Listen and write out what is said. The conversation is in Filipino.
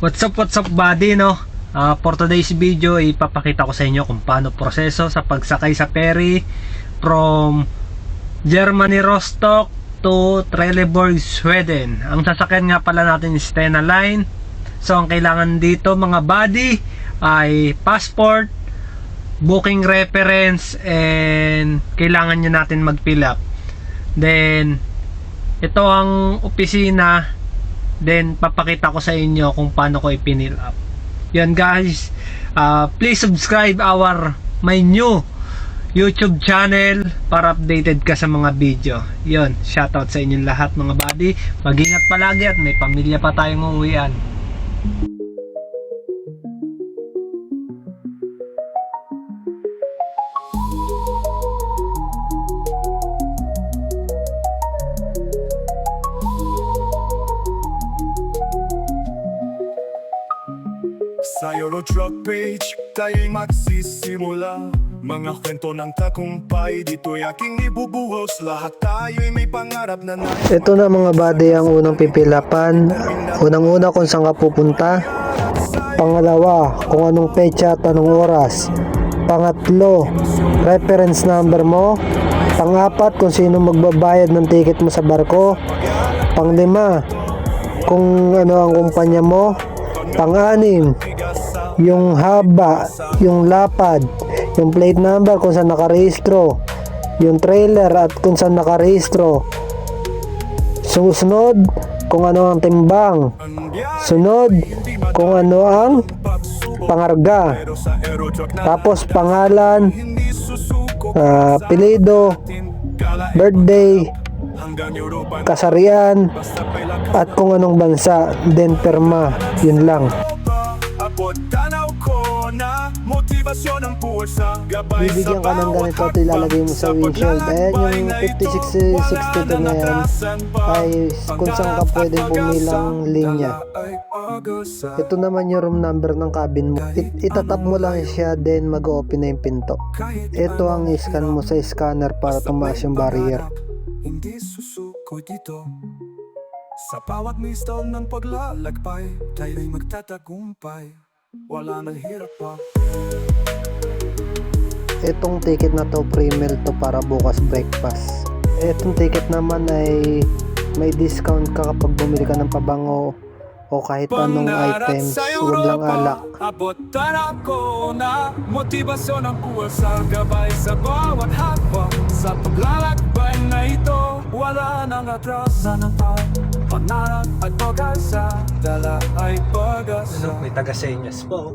What's up buddy, no? For today's video, ipapakita ko sa inyo kung paano proseso sa pagsakay sa ferry from Germany Rostock to Trelleborg, Sweden. Ang sasakyan nga pala natin is Stena Line. So ang kailangan dito mga buddy ay passport, booking reference, and kailangan nyo natin mag-fill up. Then ito ang opisina. Then papakita ko sa inyo kung paano ko i-fill up. Yan guys, please subscribe my new YouTube channel para updated ka sa mga video. Yon, shoutout sa inyong lahat mga buddy. Mag-ingat palagi at may pamilya pa tayong uuwian. Sa Eurotruck page, tayo'y magsisimula. Mga kwento ng tagumpay, dito'y aking ibubuhos. Lahat tayo'y may pangarap na Ito na mga buddy ang unang pipilapan. Unang-una kung saan ka pupunta. Pangalawa, kung anong petsa at anong oras. Pangatlo, reference number mo. Pangapat, kung sino magbabayad ng ticket mo sa barko. Panglima, kung ano ang kumpanya mo. Pang-anim, yung haba, yung lapad, yung plate number kung saan nakarehistro, yung trailer at kung saan nakarehistro. Susunod, kung ano ang timbang. Sunod, kung ano ang pangarga. Tapos pangalan, apelyido, birthday, kasarian, at kung anong bansa. Then perma. Yun lang. Bibigyan ka ng ganito at ilalagay mo sa windshield. Ayan yung 5662 na yan ay kung saan ka pwedeng pumilang linya. Ito naman yung room number ng cabin mo. Itatap mo lang siya, then mag-open na yung pinto. Ito ang iscan mo sa scanner para tumaas yung barrier. Hindi susuko dito. Sa bawat mistol ng paglalakbay, tayo'y magtatagumpay. Wala nang hirap pa. Itong ticket na to, pre-meal to para bukas breakfast. Itong ticket naman ay may discount ka kapag bumili ka ng pabango o kahit anong items, huwag lang alak. Abutan ako na motibasyon ang puwersa, gabay sa bawat hakbang. Sa paglalakbay na ito, wala nang atrasan ng tao. Pangarap at pag-asa, dala ay pag-asa. May taga-senyas po.